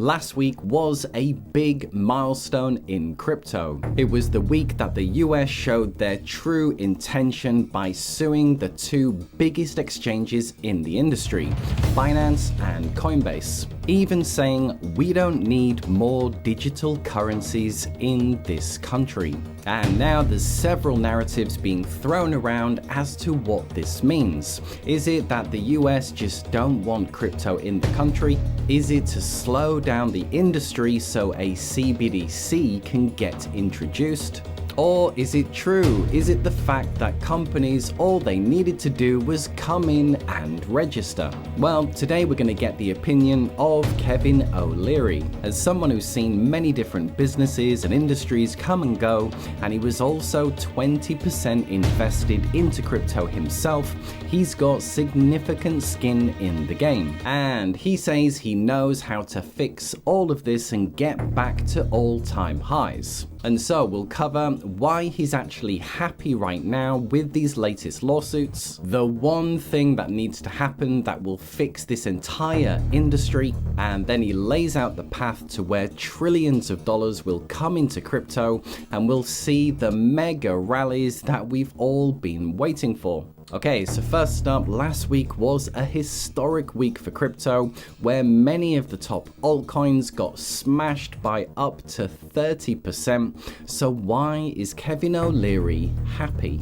Last week was a big milestone in crypto. It was the week that the US showed their true intention by suing the two biggest exchanges in the industry, Binance and Coinbase, even saying we don't need more digital currencies in this country. And now there's several narratives being thrown around as to what this means. Is it that the US just don't want crypto in the country? Is it to slow down the industry so a CBDC can get introduced? Or is it true? Is it the fact that companies, all they needed to do was come in and register? Well, today we're going to get the opinion of Kevin O'Leary. As someone who's seen many different businesses and industries come and go, and he was also 20% invested into crypto himself, he's got significant skin in the game. And he says he knows how to fix all of this and get back to all-time highs. And so we'll cover why he's actually happy right now with these latest lawsuits, the one thing that needs to happen that will fix this entire industry, and then he lays out the path to where trillions of dollars will come into crypto and we'll see the mega rallies that we've all been waiting for. Okay, so first up, last week was a historic week for crypto where many of the top altcoins got smashed by up to 30%. So why is Kevin O'Leary happy?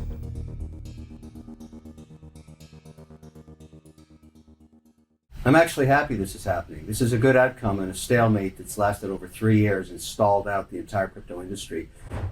I'm actually happy this is happening. This is a good outcome in a stalemate that's lasted over 3 years and stalled out the entire crypto industry.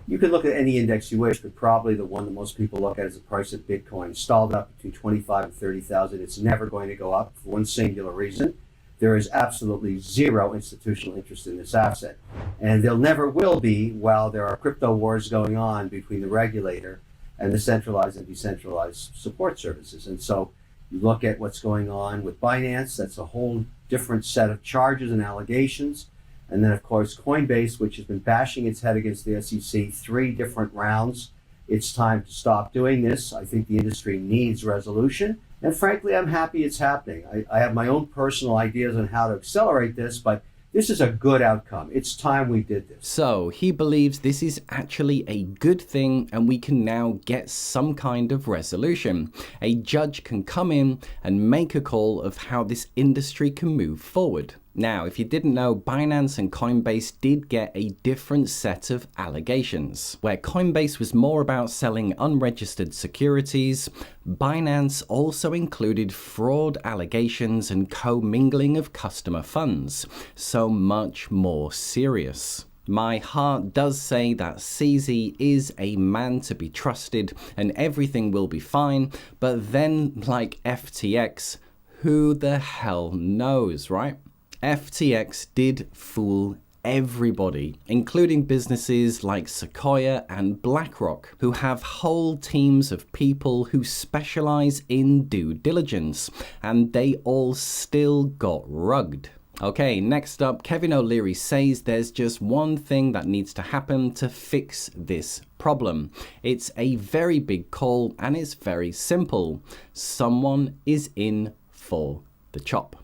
You could look at any index you wish, but probably the one that most people look at is the price of Bitcoin. Stalled up between 25 and 30,000. It's never going to go up for one singular reason. There is absolutely zero institutional interest in this asset. And there never will be while there are crypto wars going on between the regulator and the centralized and decentralized support services. And so you look at what's going on with Binance, that's a whole different set of charges and allegations. And then, of course, Coinbase, which has been bashing its head against the SEC 3 different rounds. It's time to stop doing this. I think the industry needs resolution. And frankly, I'm happy it's happening. I have my own personal ideas on how to accelerate this, but this is a good outcome. It's time we did this. So he believes this is actually a good thing and we can now get some kind of resolution. A judge can come in and make a call of how this industry can move forward. Now, if you didn't know, Binance and Coinbase did get a different set of allegations. Where Coinbase was more about selling unregistered securities, Binance also included fraud allegations and commingling of customer funds. So much more serious. My heart does say that CZ is a man to be trusted and everything will be fine, but then, like FTX, who the hell knows, right? FTX did fool everybody, including businesses like Sequoia and BlackRock, who have whole teams of people who specialize in due diligence, and they all still got rugged. Okay, next up, Kevin O'Leary says there's just one thing that needs to happen to fix this problem. It's a very big call and it's very simple. Someone is in for the chop.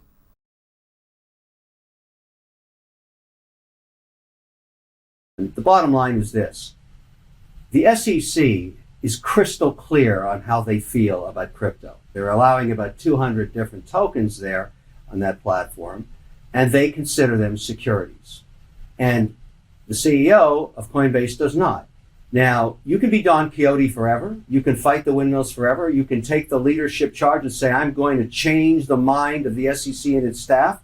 The bottom line is this. The SEC is crystal clear on how they feel about crypto. They're allowing about 200 different tokens there on that platform, and they consider them securities. And the CEO of Coinbase does not. Now, you can be Don Quixote forever. You can fight the windmills forever. You can take the leadership charge and say, I'm going to change the mind of the SEC and its staff.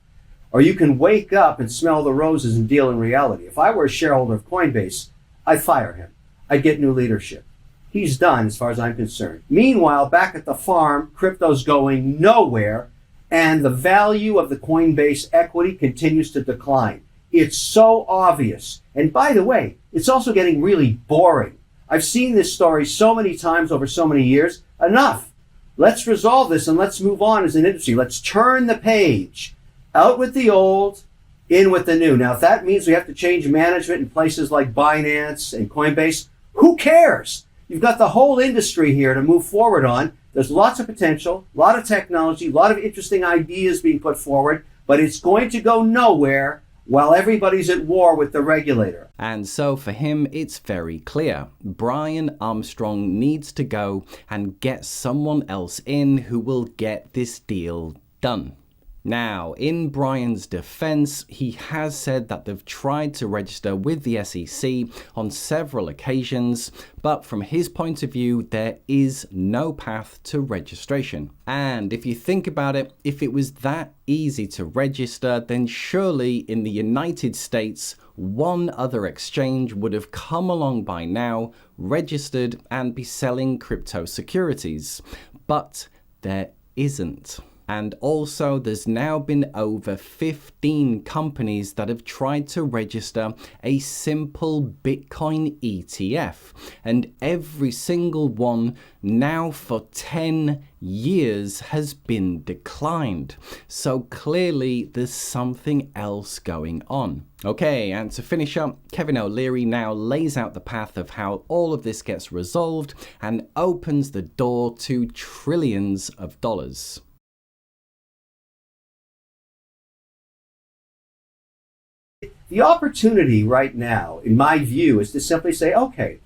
Or you can wake up and smell the roses and deal in reality. If I were a shareholder of Coinbase, I'd fire him. I'd get new leadership. He's done as far as I'm concerned. Meanwhile, back at the farm, crypto's going nowhere, and the value of the Coinbase equity continues to decline. It's so obvious. And by the way, it's also getting really boring. I've seen this story so many times over so many years. Enough. Let's resolve this and let's move on as an industry. Let's turn the page. Out with the old, in with the new. Now, if that means we have to change management in places like Binance and Coinbase, who cares? You've got the whole industry here to move forward on. There's lots of potential, a lot of technology, a lot of interesting ideas being put forward, but it's going to go nowhere while everybody's at war with the regulator. And so for him, it's very clear. Brian Armstrong needs to go and get someone else in who will get this deal done. Now, in Brian's defense, he has said that they've tried to register with the SEC on several occasions, but from his point of view, there is no path to registration. And if you think about it, if it was that easy to register, then surely in the United States, one other exchange would have come along by now, registered, and be selling crypto securities. But there isn't. And also, there's now been over 15 companies that have tried to register a simple Bitcoin ETF. And every single one now for 10 years has been declined. So clearly, there's something else going on. Okay, and to finish up, Kevin O'Leary now lays out the path of how all of this gets resolved and opens the door to trillions of dollars. The opportunity right now, in my view, is to simply say, okay,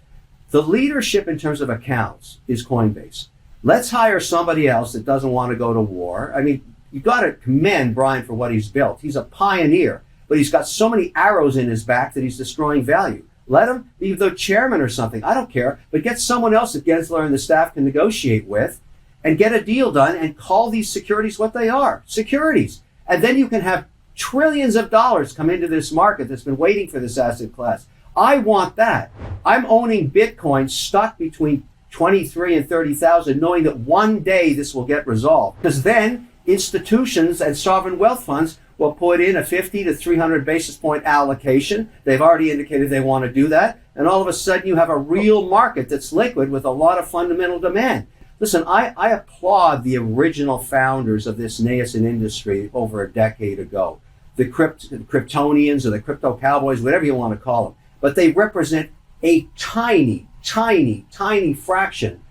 the leadership in terms of accounts is Coinbase. Let's hire somebody else that doesn't want to go to war. I mean, you've got to commend Brian for what he's built. He's a pioneer, but he's got so many arrows in his back that he's destroying value. Let him be the chairman or something. I don't care, but get someone else that Gensler and the staff can negotiate with and get a deal done and call these securities what they are, securities. And then you can have trillions of dollars come into this market that's been waiting for this asset class. I want that. I'm owning Bitcoin stuck between 23 and 30,000, knowing that one day this will get resolved. Because then institutions and sovereign wealth funds will put in a 50 to 300 basis point allocation. They've already indicated they want to do that. And all of a sudden you have a real market that's liquid with a lot of fundamental demand. Listen, I applaud the original founders of this nascent industry over a decade ago. The Kryptonians or the crypto cowboys, whatever you want to call them. But they represent a tiny, tiny, tiny fraction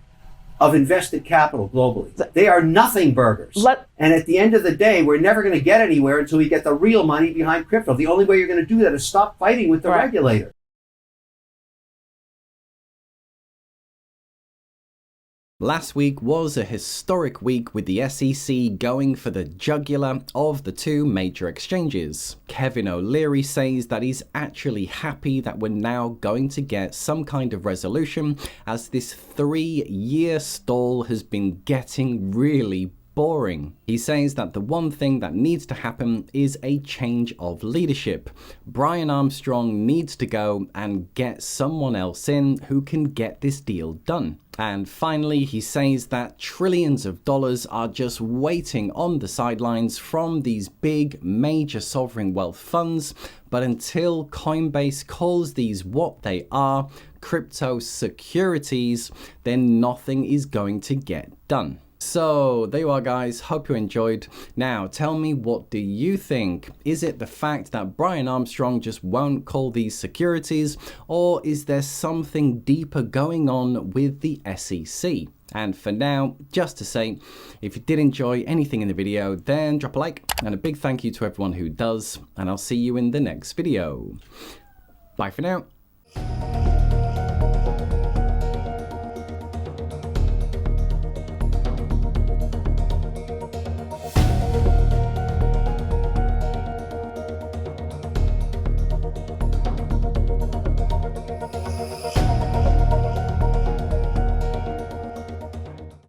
of invested capital globally. They are nothing burgers. And at the end of the day, we're never going to get anywhere until we get the real money behind crypto. The only way you're going to do that is stop fighting with the regulator. Last week was a historic week with the SEC going for the jugular of the two major exchanges. Kevin O'Leary says that he's actually happy that we're now going to get some kind of resolution, as this 3-year stall has been getting really boring. He says that the one thing that needs to happen is a change of leadership. Brian Armstrong needs to go and get someone else in who can get this deal done. And finally, he says that trillions of dollars are just waiting on the sidelines from these big major sovereign wealth funds. But until Coinbase calls these what they are, crypto securities, then nothing is going to get done. So there you are, guys. Hope you enjoyed. Now tell me, what do you think? Is it the fact that Brian Armstrong just won't call these securities, or is there something deeper going on with the SEC? And for now, just to say, if you did enjoy anything in the video, then drop a like, and a big thank you to everyone who does, and I'll see you in the next video. Bye for now.